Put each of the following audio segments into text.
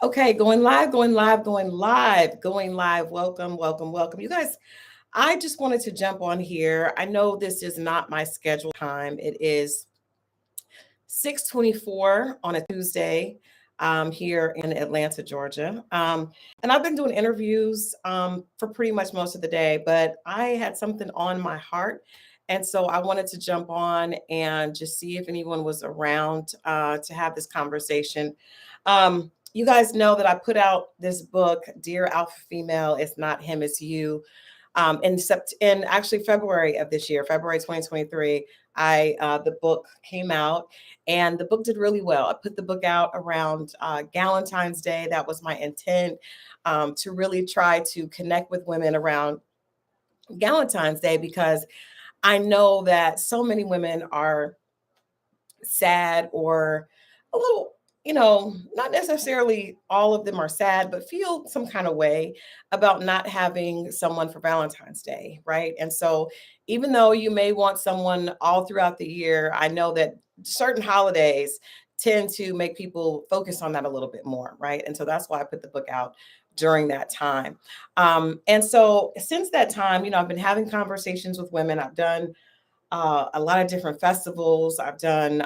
Okay, going live, going live, going live, going live. Welcome, welcome, welcome. You guys, I just wanted to jump on here. I know this is not my scheduled time. It is 6:24 on a Tuesday here in Atlanta, Georgia. And I've been doing interviews for pretty much most of the day, but I had something on my heart. And so I wanted to jump on and just see if anyone was around to have this conversation. You guys know that I put out this book, Dear Alpha Female, It's Not Him, It's You. In actually February of this year, February 2023, I the book came out, and the book did really well. I put the book out around Galentine's Day. That was my intent, to really try to connect with women around Galentine's Day, because I know that so many women are sad or a little, not necessarily all of them are sad, but feel some kind of way about not having someone for Valentine's Day, right? And so, even though you may want someone all throughout the year, I know that certain holidays tend to make people focus on that a little bit more, right? And so that's why I put the book out during that time. And so, since that time, I've been having conversations with women. I've done a lot of different festivals. I've done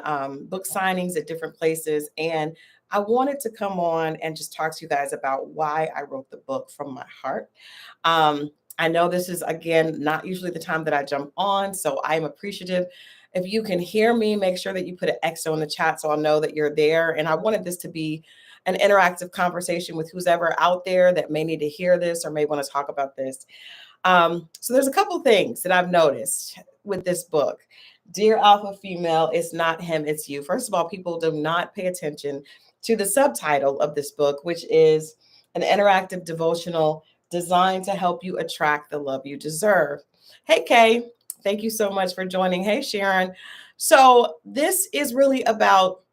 book signings at different places. And I wanted to come on and just talk to you guys about why I wrote the book from my heart. I know this is, again, not usually the time that I jump on. So I'm appreciative. If you can hear me, make sure that you put an XO in the chat so I'll know that you're there. And I wanted this to be an interactive conversation with who's ever out there that may need to hear this or may want to talk about this. So there's a couple things that I've noticed with this book. Dear Alpha Female, It's Not Him, It's You. First of all, people do not pay attention to the subtitle of this book, which is an interactive devotional designed to help you attract the love you deserve. Hey, Kay, thank you so much for joining. Hey, Sharon. So this is really about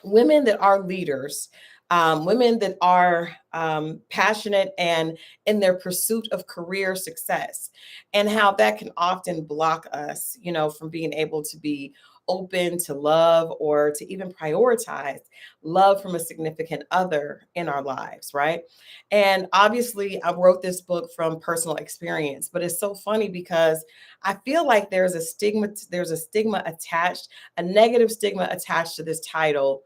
women that are leaders, women that are passionate and in their pursuit of career success, and how that can often block us, from being able to be open to love or to even prioritize love from a significant other in our lives, right? And obviously, I wrote this book from personal experience, but it's so funny because I feel like there's a stigma attached, a negative stigma attached to this title,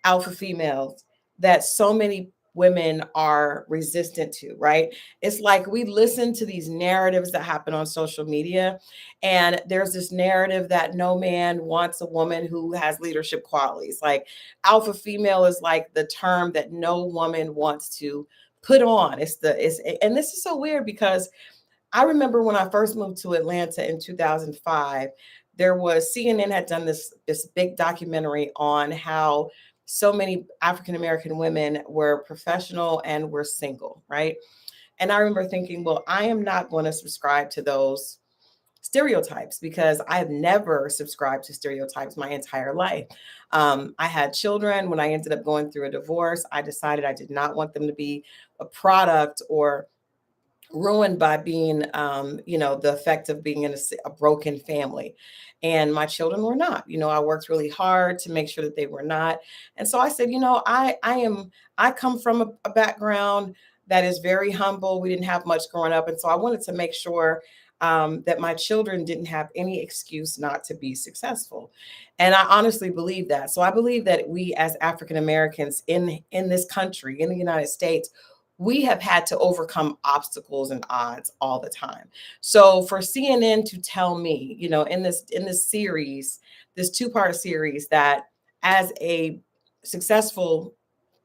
alpha females, that so many women are resistant to, right? It's like we listen to these narratives that happen on social media, and there's this narrative that no man wants a woman who has leadership qualities. Like alpha female is like the term that no woman wants to put on. And this is so weird because I remember when I first moved to Atlanta in 2005, there was CNN had done this big documentary on how so many African American women were professional and were single, right? And I remember thinking, well, I am not going to subscribe to those stereotypes because I have never subscribed to stereotypes my entire life. I had children. When I ended up going through a divorce, I decided I did not want them to be a product or ruined by being, the effect of being in a broken family. And my children were not. I worked really hard to make sure that they were not. And so I said, I come from a background that is very humble. We didn't have much growing up. And so I wanted to make sure that my children didn't have any excuse not to be successful. And I honestly believe that. So I believe that we as African Americans in this country, in the United States, we have had to overcome obstacles and odds all the time. So for CNN to tell me, in this series, this two-part series, that as a successful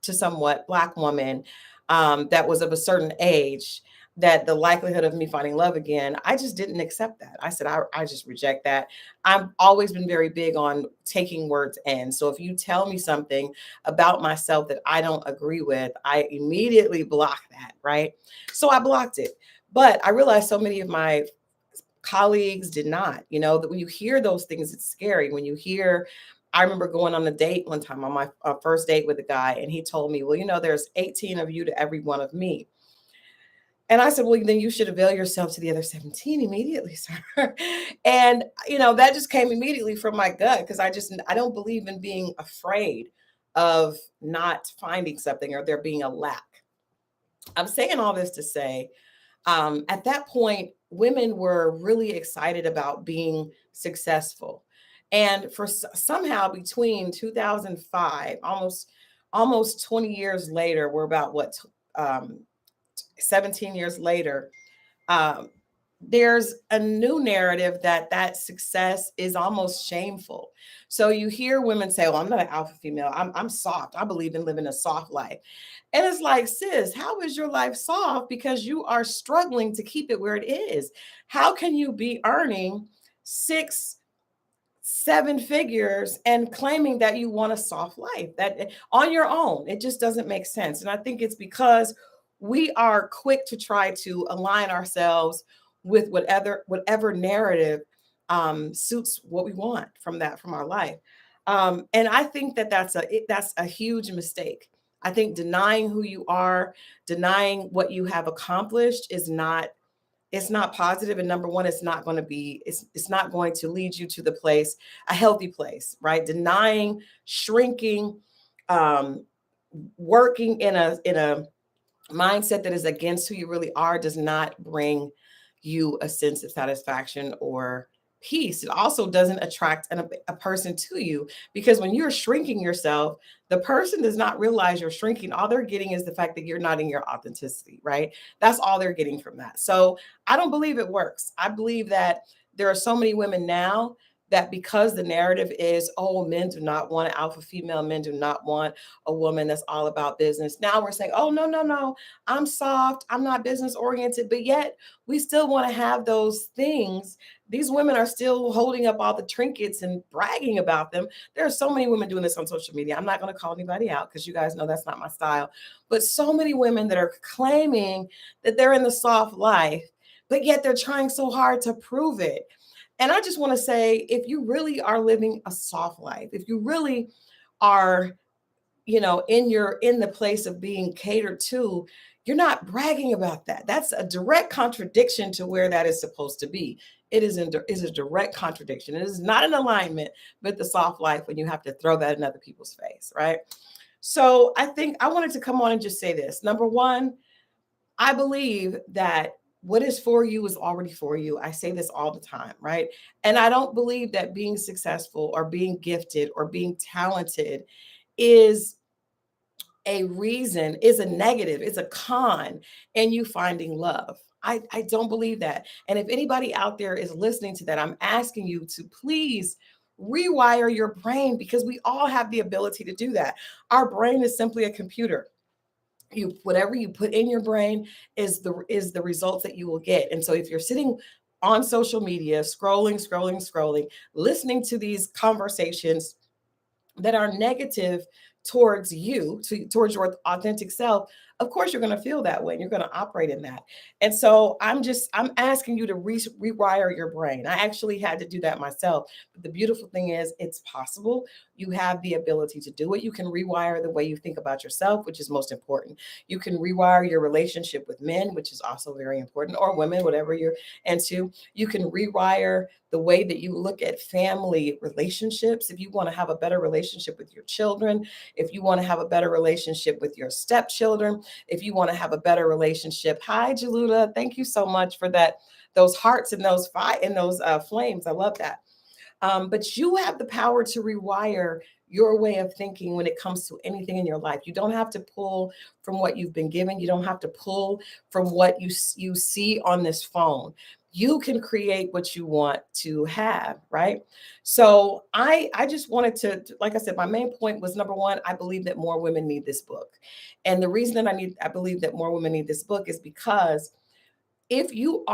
to somewhat Black woman that was of a certain age, that the likelihood of me finding love again, I just didn't accept that. I said, I just reject that. I've always been very big on taking words in. So if you tell me something about myself that I don't agree with, I immediately block that, right? So I blocked it. But I realized so many of my colleagues did not, that when you hear those things, it's scary. When you hear, I remember going on a date one time, on my first date with a guy, and he told me, well, there's 18 of you to every one of me. And I said, well, then you should avail yourself to the other 17 immediately, sir. And, that just came immediately from my gut, because I don't believe in being afraid of not finding something or there being a lack. I'm saying all this to say, at that point, women were really excited about being successful. And for somehow between 2005, almost 20 years later, we're about what, 17 years later, um, there's a new narrative that success is almost shameful. So you hear women say, "Well, I'm not an alpha female. I'm soft. I believe in living a soft life." And it's like, sis, how is your life soft? Because you are struggling to keep it where it is. How can you be earning six, seven figures and claiming that you want a soft life that on your own? It just doesn't make sense. And I think it's because we are quick to try to align ourselves with whatever narrative suits what we want from our life. And I think that's a huge mistake. I think denying who you are, denying what you have accomplished is not, it's not positive. And number one, it's not going to lead you to the place, a healthy place, right? Denying, shrinking, um, working in a mindset that is against who you really are does not bring you a sense of satisfaction or peace. It also doesn't attract a person to you, because when you're shrinking yourself, the person does not realize you're shrinking. All they're getting is the fact that you're not in your authenticity, right? That's all they're getting from that. So I don't believe it works. I believe that there are so many women now that because the narrative is, oh, men do not want an alpha female, men do not want a woman that's all about business. Now we're saying, oh, no, no, no, I'm soft, I'm not business oriented, but yet we still want to have those things. These women are still holding up all the trinkets and bragging about them. There are so many women doing this on social media. I'm not going to call anybody out because you guys know that's not my style, but so many women that are claiming that they're in the soft life, but yet they're trying so hard to prove it. And I just want to say, if you really are living a soft life, if you really are, in the place of being catered to, you're not bragging about that. That's a direct contradiction to where that is supposed to be. It is a direct contradiction. It is not in alignment with the soft life when you have to throw that in other people's face, right? So I think I wanted to come on and just say this. Number one, I believe that what is for you is already for you. I say this all the time, right? And I don't believe that being successful or being gifted or being talented is is a negative, it's a con in you finding love. I don't believe that. And if anybody out there is listening to that, I'm asking you to please rewire your brain, because we all have the ability to do that. Our brain is simply a computer. You, whatever you put in your brain is the results that you will get. And so if you're sitting on social media scrolling, listening to these conversations that are negative towards towards your authentic self, of course you're going to feel that way and you're going to operate in that. And so I'm asking you to rewire your brain. I actually had to do that myself, but the beautiful thing is it's possible. You have the ability to do it. You can rewire the way you think about yourself, which is most important. You can rewire your relationship with men, which is also very important, or women, whatever you're into. You can rewire the way that you look at family relationships. If you want to have a better relationship with your children, if you want to have a better relationship with your stepchildren, if you want to have a better relationship. Hi, Jaluta. Thank you so much for that. Those hearts and those flames. I love that. But you have the power to rewire your way of thinking when it comes to anything in your life. You don't have to pull from what you've been given. You don't have to pull from what you see on this phone. You can create what you want to have, right? So I just wanted to, like I said, my main point was, number one, I believe that more women need this book. And the reason that I believe that more women need this book is because if you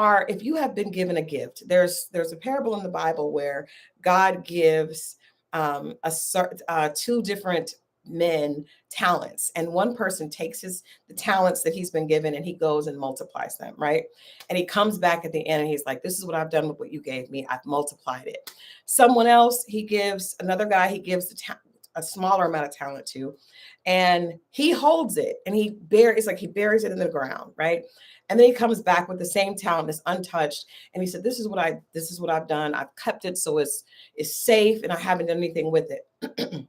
have been given a gift, there's a parable in the Bible where God gives two different men talents, and one person takes the talents that he's been given and he goes and multiplies them, right? And he comes back at the end and he's like, this is what I've done with what you gave me. I've multiplied it. Another guy he gives a smaller amount of talent to, and he holds it and he buries it in the ground, right? And then he comes back with the same talent that's untouched. And he said, this is what I've done. I've kept it so it's safe and I haven't done anything with it.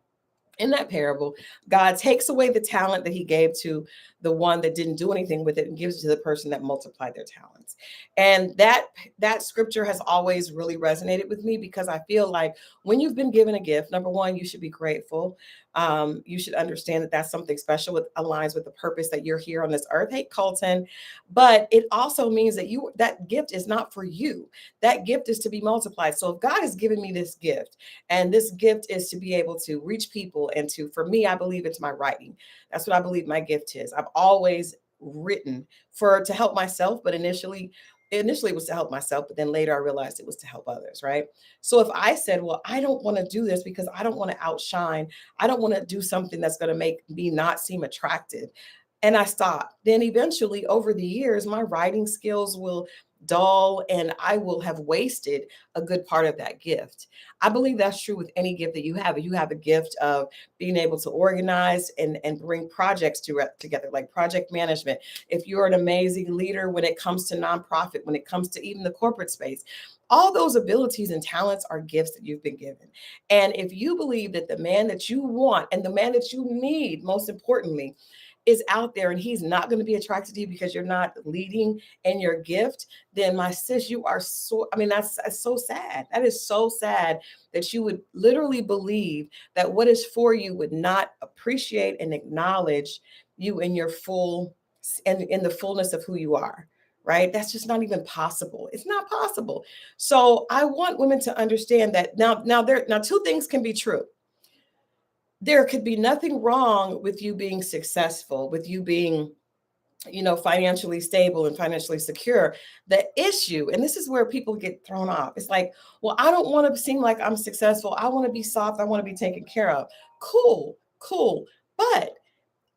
In that parable, God takes away the talent that he gave to the one that didn't do anything with it and gives it to the person that multiplied their talents. And that scripture has always really resonated with me, because I feel like when you've been given a gift, number one, you should be grateful. You should understand that that's something special, with aligns with the purpose that you're here on this earth. Hey, Colton. But it also means that that gift is not for you. That gift is to be multiplied. So if God has given me this gift, and this gift is to be able to reach people, and for me, I believe it's my writing. That's what I believe my gift is. I've always written to help myself, but initially it was to help myself, but then later I realized it was to help others, right? So if I said, well, I don't want to do this because I don't want to outshine, I don't want to do something that's going to make me not seem attractive, and I stopped, then eventually over the years, my writing skills will dull, and I will have wasted a good part of that gift. I believe that's true with any gift that you have. If you have a gift of being able to organize and bring projects together, like project management, if you're an amazing leader when it comes to nonprofit, when it comes to even the corporate space, all those abilities and talents are gifts that you've been given. And if you believe that the man that you want and the man that you need, most importantly, is out there, and he's not going to be attracted to you because you're not leading in your gift, then my sis, you are so, I mean, that's so sad. That is so sad that you would literally believe that what is for you would not appreciate and acknowledge you in your full, and in the fullness of who you are. Right? That's just not even possible. It's not possible. So I want women to understand that now two things can be true. There could be nothing wrong with you being successful, with you being, financially stable and financially secure. The issue, and this is where people get thrown off, it's like, well, I don't want to seem like I'm successful. I want to be soft. I want to be taken care of. Cool, cool. But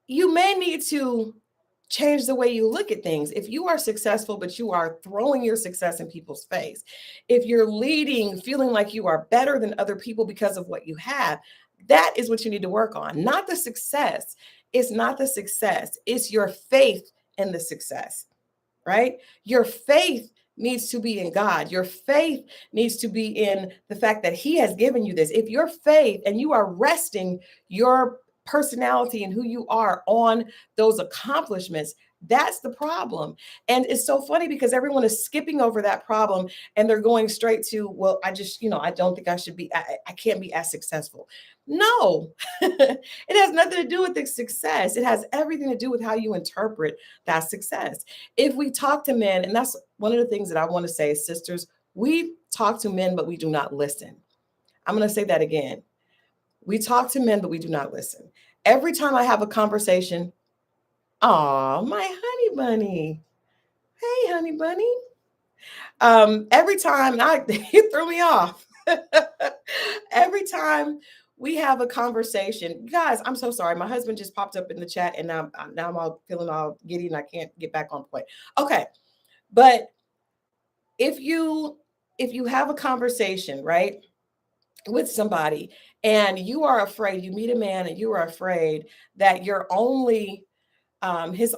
you may need to change the way you look at things. If you are successful, but you are throwing your success in people's face, if you're leading, feeling like you are better than other people because of what you have, that is what you need to work on. Not the success. It's not the success. It's your faith in the success, right? Your faith needs to be in God. Your faith needs to be in the fact that he has given you this. If your faith, and you are resting your personality and who you are on those accomplishments, that's the problem. And it's so funny because everyone is skipping over that problem, and they're going straight to, well, I just, I don't think I should be, I can't be as successful. No, it has nothing to do with the success. It has everything to do with how you interpret that success. If we talk to men, and that's one of the things that I want to say, sisters, we talk to men, but we do not listen. I'm going to say that again. We talk to men, but we do not listen. Every time I have a conversation, oh, my honey bunny. Hey, honey bunny. Every time he threw me off. Every time we have a conversation, guys, I'm so sorry. My husband just popped up in the chat, and now I'm all feeling all giddy, and I can't get back on point. Okay, but if you have a conversation, right, with somebody, and you are afraid, you meet a man and you are afraid that his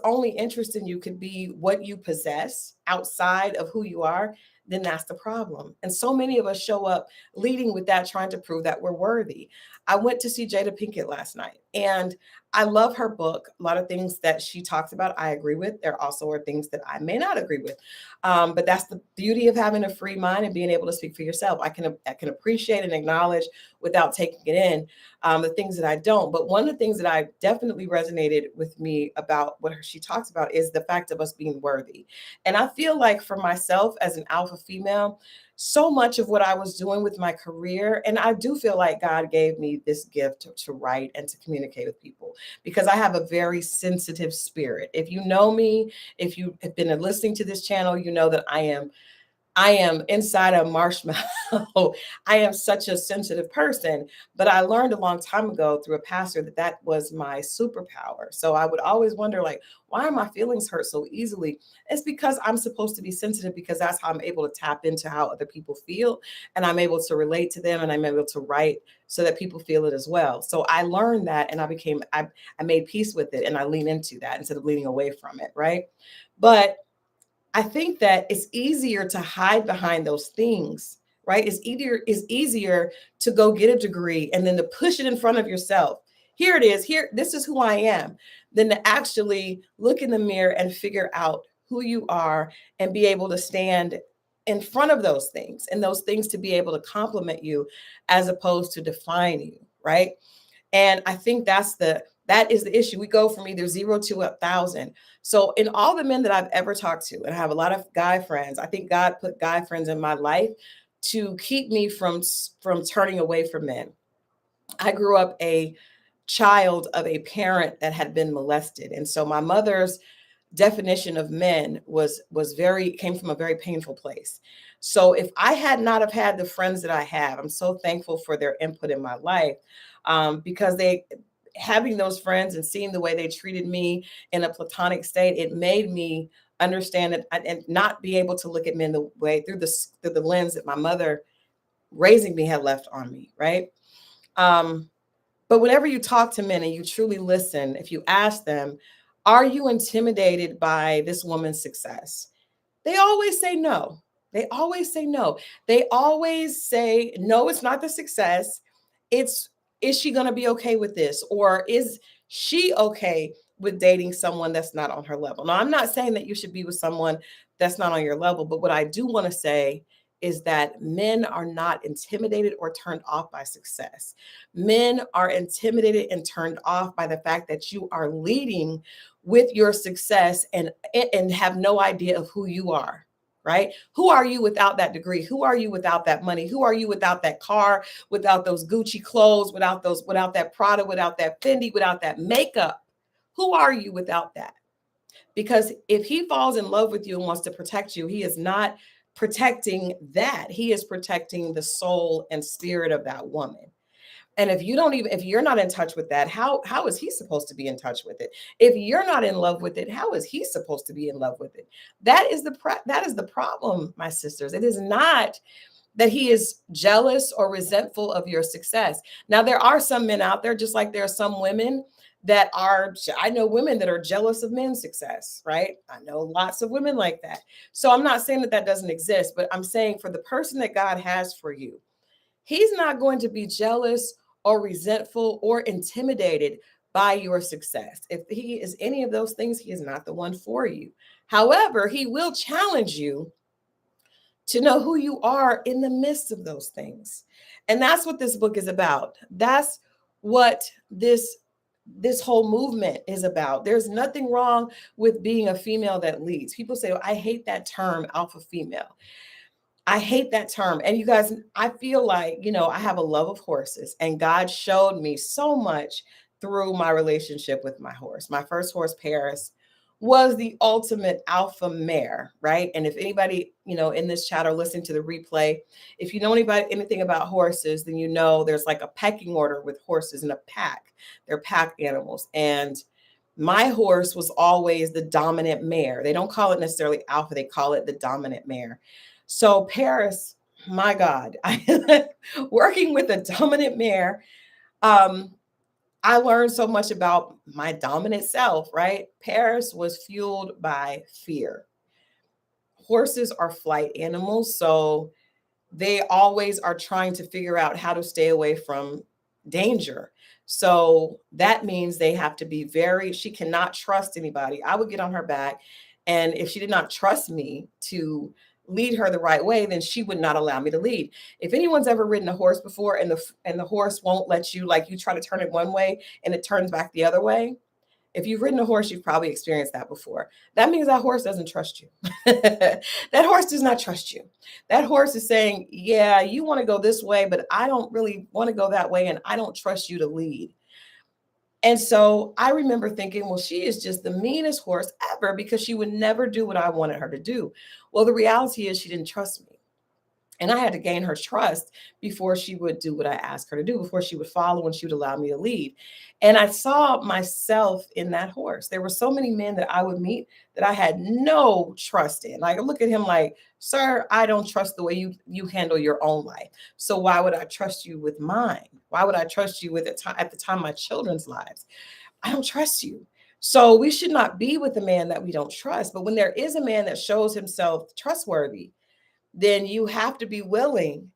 only interest in you could be what you possess outside of who you are, then that's the problem. And so many of us show up leading with that, trying to prove that we're worthy. I went to see Jada Pinkett last night, and I love her book. A lot of things that she talks about, I agree with. There also are things that I may not agree with. But that's the beauty of having a free mind and being able to speak for yourself. I can appreciate and acknowledge without taking it in the things that I don't. But one of the things that I definitely resonated with me about what she talks about is the fact of us being worthy. And I feel like for myself as an alpha female, so much of what I was doing with my career, and I do feel like God gave me this gift to write and to communicate with people, because I have a very sensitive spirit. If you know me, if you have been listening to this channel, you know that I am inside a marshmallow. I am such a sensitive person, but I learned a long time ago through a pastor that was my superpower. So I would always wonder, like, why are my feelings hurt so easily? It's because I'm supposed to be sensitive, because that's how I'm able to tap into how other people feel, and I'm able to relate to them, and I'm able to write so that people feel it as well. So I learned that, and I made peace with it, and I lean into that instead of leaning away from it, right? But I think that it's easier to hide behind those things, right? It's easier to go get a degree and then to push it in front of yourself Here it is. Here, this is who I am. Than to actually look in the mirror and figure out who you are and be able to stand in front of those things and those things to be able to compliment you as opposed to define you, right? And I think that is the issue. We go from either 0 to 1,000. So in all the men that I've ever talked to, and I have a lot of guy friends, I think God put guy friends in my life to keep me from turning away from men. I grew up a child of a parent that had been molested. And so my mother's definition of men was very came from a very painful place. So if I had not have had the friends that I have, I'm so thankful for their input in my life, because they having those friends and seeing the way they treated me in a platonic state, it made me understand it and not be able to look at men the way through the lens that my mother raising me had left on me, right? Um, but whenever you talk to men and you truly listen, if you ask them, are you intimidated by this woman's success? They always say no. They always say no. They always say, no, it's not the success. It's, is she going to be okay with this? Or is she okay with dating someone that's not on her level? Now, I'm not saying that you should be with someone that's not on your level, but what I do want to say is that men are not intimidated or turned off by success. Men are intimidated and turned off by the fact that you are leading with your success and have no idea of who you are, right? Who are you without that degree? Who are you without that money? Who are you without that car, without those Gucci clothes, without that Prada, without that Fendi, without that makeup? Who are you without that? Because if he falls in love with you and wants to protect you, he is not protecting that. He is protecting the soul and spirit of that woman. And if you're not in touch with that, how is he supposed to be in touch with it? If you're not in love with it, how is he supposed to be in love with it? That is the problem, my sisters. It is not that he is jealous or resentful of your success. Now, there are some men out there, just like there are some women that are, I know women that are jealous of men's success, right? I know lots of women like that. So I'm not saying that that doesn't exist, but I'm saying for the person that God has for you, he's not going to be jealous or resentful or intimidated by your success. If he is any of those things, he is not the one for you. However, he will challenge you to know who you are in the midst of those things. And that's what this book is about. That's what this whole movement is about. There's nothing wrong with being a female that leads. People say, oh, I hate that term, alpha female. I hate that term. And you guys, I feel like, I have a love of horses, and God showed me so much through my relationship with my horse. My first horse, Paris, was the ultimate alpha mare, right? And if anybody, in this chat or listening to the replay, if you know anything about horses, then there's like a pecking order with horses in a pack. They're pack animals. And my horse was always the dominant mare. They don't call it necessarily alpha, they call it the dominant mare. So Paris, my God, working with a dominant mare, I learned so much about my dominant self, right? Paris was fueled by fear. Horses are flight animals, so they always are trying to figure out how to stay away from danger. So that means they have to be she cannot trust anybody. I would get on her back, and if she did not trust me to lead her the right way, then she would not allow me to lead. If anyone's ever ridden a horse before and the horse won't let you, like you try to turn it one way and it turns back the other way, if you've ridden a horse, you've probably experienced that before. That means that horse doesn't trust you. That horse does not trust you. That horse is saying, yeah, you want to go this way, but I don't really want to go that way, and I don't trust you to lead. And so I remember thinking, well, she is just the meanest horse ever because she would never do what I wanted her to do. Well, the reality is she didn't trust me. And I had to gain her trust before she would do what I asked her to do, before she would follow and she would allow me to lead. And I saw myself in that horse. There were so many men that I would meet that I had no trust in. Like, I look at him like, sir, I don't trust the way you handle your own life. So why would I trust you with mine? Why would I trust you with at the time my children's lives? I don't trust you. So we should not be with a man that we don't trust. But when there is a man that shows himself trustworthy, then you have to be willing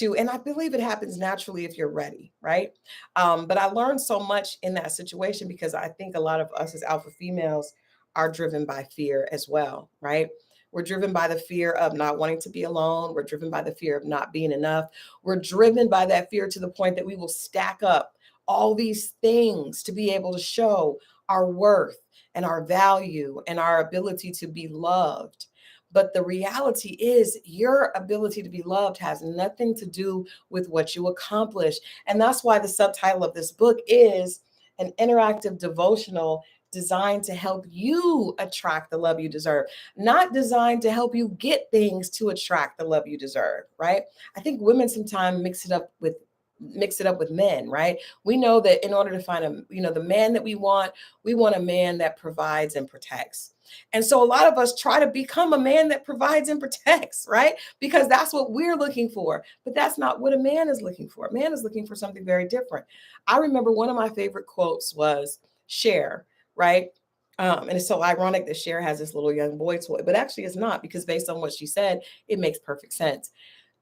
and I believe it happens naturally if you're ready, right? But I learned so much in that situation because I think a lot of us as alpha females are driven by fear as well, right? We're driven by the fear of not wanting to be alone. We're driven by the fear of not being enough. We're driven by that fear to the point that we will stack up all these things to be able to show our worth and our value and our ability to be loved. But the reality is, your ability to be loved has nothing to do with what you accomplish. And that's why the subtitle of this book is an interactive devotional designed to help you attract the love you deserve, not designed to help you get things to attract the love you deserve, right? I think women sometimes mix it up with men, right? We know that in order to find the man that we want a man that provides and protects. And so a lot of us try to become a man that provides and protects, right? Because that's what we're looking for. But that's not what a man is looking for. A man is looking for something very different. I remember one of my favorite quotes was Cher, right? And it's so ironic that Cher has this little young boy toy, but actually it's not, because based on what she said, it makes perfect sense.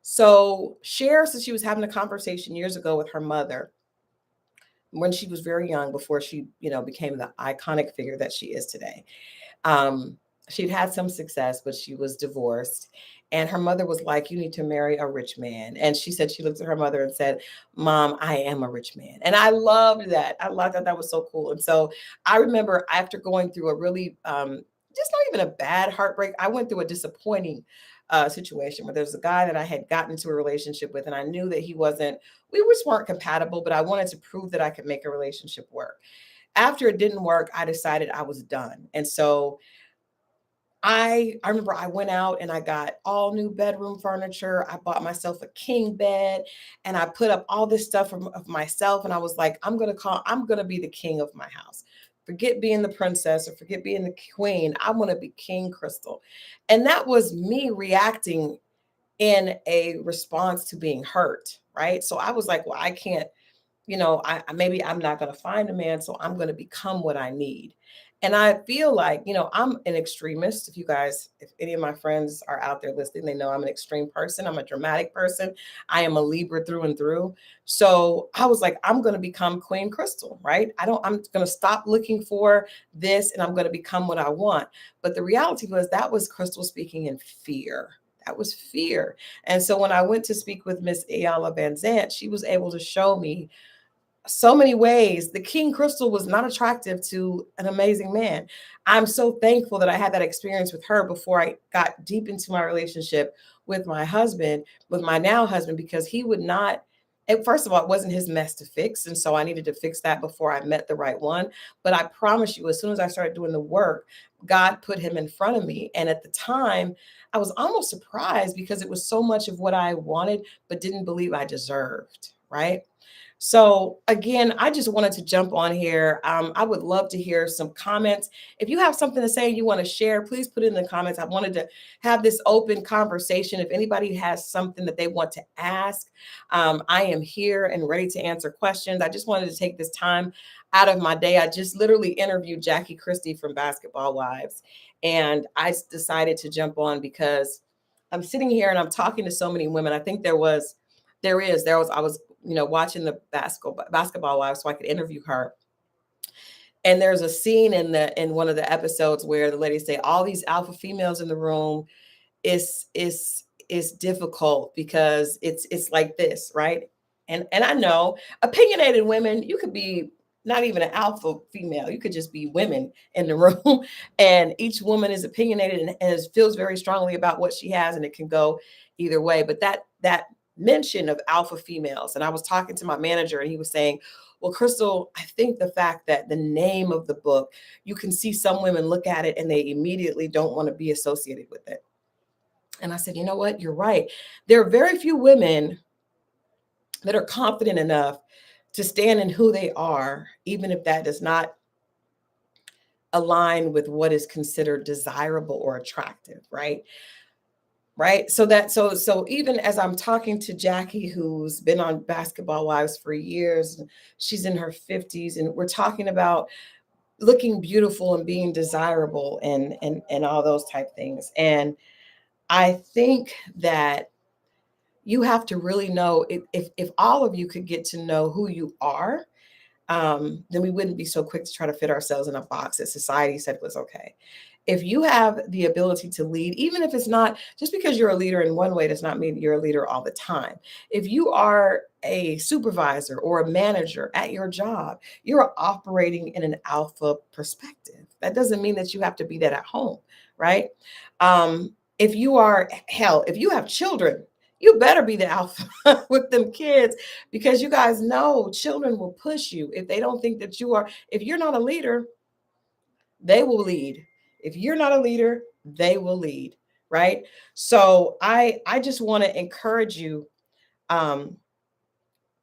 So Cher said she was having a conversation years ago with her mother when she was very young, before she, became the iconic figure that she is today. Um, she'd had some success, but she was divorced. And her mother was like, "You need to marry a rich man." And she said she looked at her mother and said, "Mom, I am a rich man." And I loved that. I loved that. That was so cool. And so I remember, after going through a really, just not even a bad heartbreak, I went through a disappointing situation where there was a guy that I had gotten into a relationship with, and I knew that we just weren't compatible, but I wanted to prove that I could make a relationship work. After it didn't work, I decided I was done. And so I remember I went out and I got all new bedroom furniture. I bought myself a king bed, and I put up all this stuff of myself. And I was like, I'm gonna be the king of my house. Forget being the princess or forget being the queen. I want to be King Christal. And that was me reacting in a response to being hurt, right? So I was like, well, I can't, maybe I'm not going to find a man, so I'm going to become what I need. And I feel like, I'm an extremist. If any of my friends are out there listening, they know I'm an extreme person. I'm a dramatic person. I am a Libra through and through. So I was like, I'm going to become Queen Christal, right? I'm going to stop looking for this, and I'm going to become what I want. But the reality was, that was Christal speaking in fear. That was fear. And so when I went to speak with Miss Ayala Van Zant, she was able to show me so many ways the King Christal was not attractive to an amazing man. I'm so thankful that I had that experience with her before I got deep into my relationship with my husband, with my now husband, because he would not. First of all, it wasn't his mess to fix. And so I needed to fix that before I met the right one. But I promise you, as soon as I started doing the work, God put him in front of me. And at the time, I was almost surprised because it was so much of what I wanted, but didn't believe I deserved. Right. So again, I just wanted to jump on here. I would love to hear some comments. If you have something to say you want to share, please put it in the comments. I wanted to have this open conversation. If anybody has something that they want to ask, I am here and ready to answer questions. I just wanted to take this time out of my day. I just literally interviewed Jackie Christie from Basketball Wives, and I decided to jump on because I'm sitting here and I'm talking to so many women. I think I was watching the basketball wives so I could interview her. And there's a scene in one of the episodes where the ladies say all these alpha females in the room is difficult because it's like this, right? And I know opinionated women, you could be not even an alpha female, you could just be women in the room, and each woman is opinionated and feels very strongly about what she has, and it can go either way. But that mention of alpha females, and I was talking to my manager, and he was saying, well, Christal, I think the fact that the name of the book, you can see some women look at it and they immediately don't want to be associated with it. And I said, you know what? You're right. There are very few women that are confident enough to stand in who they are, even if that does not align with what is considered desirable or attractive, right? Right. So even as I'm talking to Jackie, who's been on Basketball Wives for years, she's in her 50s, and we're talking about looking beautiful and being desirable and all those type things. And I think that you have to really know if all of you could get to know who you are, then we wouldn't be so quick to try to fit ourselves in a box that society said was okay. If you have the ability to lead, even if it's not just because you're a leader in one way, does not mean you're a leader all the time. If you are a supervisor or a manager at your job, you're operating in an alpha perspective. That doesn't mean that you have to be that at home, right? If you are, hell, if you have children, you better be the alpha with them kids, because you guys know children will push you if they don't think that you are. If you're not a leader, they will lead. If you're not a leader, they will lead, right? So I just want to encourage you. Um,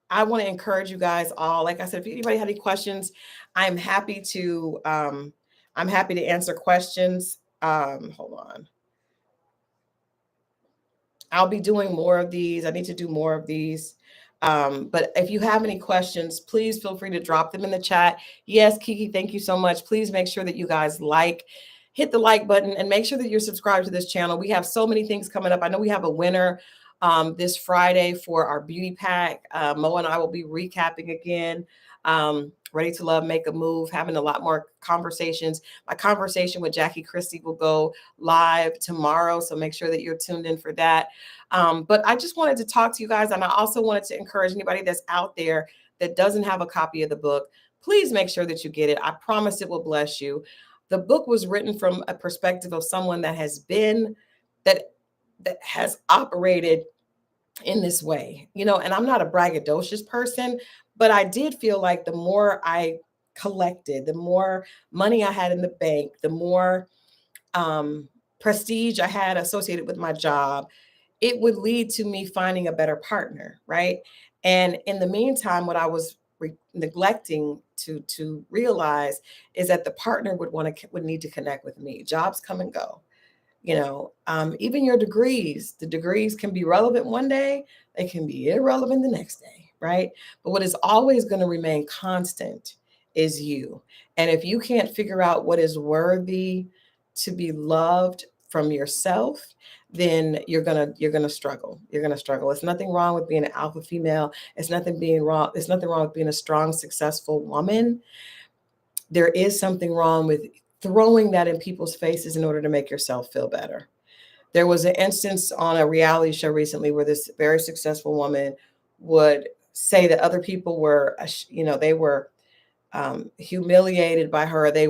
I want to encourage you guys all. Like I said, if anybody had any questions, I'm happy to I'm happy to answer questions. Hold on. I'll be doing more of these. I need to do more of these. But if you have any questions, please feel free to drop them in the chat. Yes, Kiki, thank you so much. Please make sure that you guys hit the like button, and make sure that you're subscribed to this channel. We have so many things coming up. I know we have a winner this Friday for our beauty pack. Mo and I will be recapping again. Ready to Love, Make a Move, having a lot more conversations. My conversation with Jackie Christie will go live tomorrow, so make sure that you're tuned in for that. But I just wanted to talk to you guys, and I also wanted to encourage anybody that's out there that doesn't have a copy of the book, please make sure that you get it. I promise it will bless you. The book was written from a perspective of someone that that has operated in this way, and I'm not a braggadocious person, but I did feel like the more I collected, the more money I had in the bank, the more um, prestige I had associated with my job, it would lead to me finding a better partner, right? And in the meantime, what I was neglecting to realize is that the partner would need to connect with me. Jobs come and go. Even the degrees can be relevant one day, they can be irrelevant the next day, right? But what is always going to remain constant is you. And if you can't figure out what is worthy to be loved from yourself, then you're gonna struggle. You're gonna struggle. It's nothing wrong with being an alpha female. It's nothing wrong with being a strong, successful woman. There is something wrong with throwing that in people's faces in order to make yourself feel better. There was an instance on a reality show recently where this very successful woman would say that other people were, they were humiliated by her. They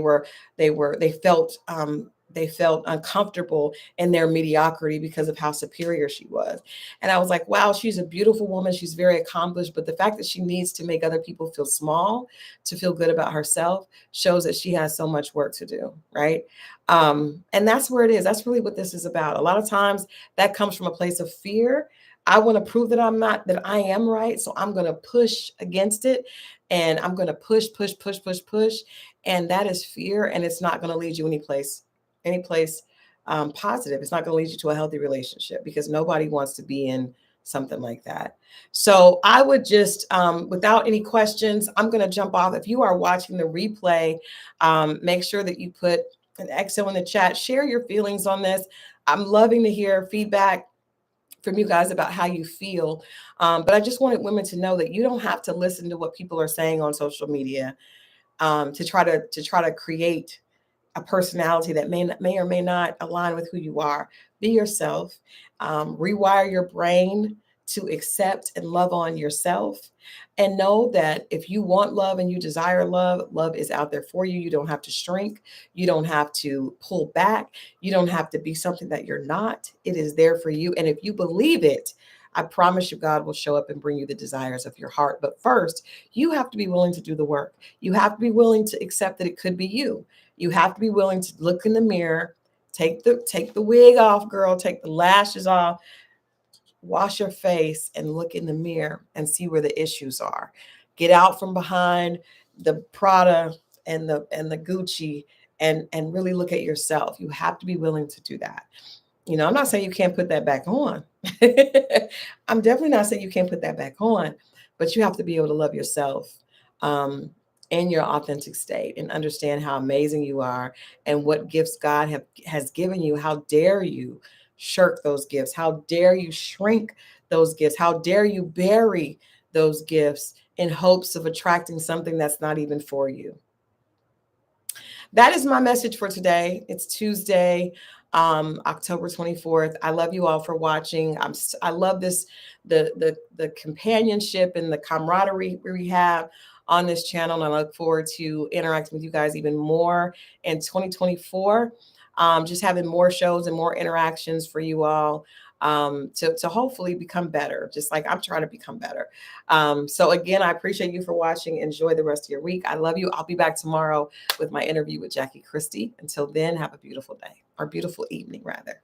felt uncomfortable in their mediocrity because of how superior she was. And I was like, wow, she's a beautiful woman. She's very accomplished. But the fact that she needs to make other people feel small to feel good about herself shows that she has so much work to do. Right. And that's where it is. That's really what this is about. A lot of times that comes from a place of fear. I want to prove that I am right. So I'm going to push against it, and I'm going to push, push, push, push, push. And that is fear. And it's not going to lead you any place positive. It's not going to lead you to a healthy relationship, because nobody wants to be in something like that. So I would just, without any questions, I'm going to jump off. If you are watching the replay, make sure that you put an XO in the chat. Share your feelings on this. I'm loving to hear feedback from you guys about how you feel. But I just wanted women to know that you don't have to listen to what people are saying on social media to try to create a personality that may or may not align with who you are. Be yourself. Rewire your brain to accept and love on yourself, and know that if you want love and you desire love, love is out there for you. You don't have to shrink. You don't have to pull back. You don't have to be something that you're not. It is there for you. And if you believe it, I promise you, God will show up and bring you the desires of your heart. But first, you have to be willing to do the work. You have to be willing to accept that it could be you. You have to be willing to look in the mirror, take the wig off, girl, take the lashes off, wash your face, and look in the mirror and see where the issues are. Get out from behind the Prada and the Gucci, and really look at yourself. You have to be willing to do that. I'm not saying you can't put that back on. I'm definitely not saying you can't put that back on, but you have to be able to love yourself in your authentic state, and understand how amazing you are and what gifts God has given you. How dare you shirk those gifts? How dare you shrink those gifts? How dare you bury those gifts in hopes of attracting something that's not even for you? That is my message for today. It's Tuesday, October 24th. I love you all for watching. I love this, the companionship and the camaraderie we have on this channel. And I look forward to interacting with you guys even more in 2024. Just having more shows and more interactions for you all, to hopefully become better, just like I'm trying to become better. So again, I appreciate you for watching. Enjoy the rest of your week. I love you. I'll be back tomorrow with my interview with Jackie Christie. Until then, have a beautiful day, or beautiful evening rather.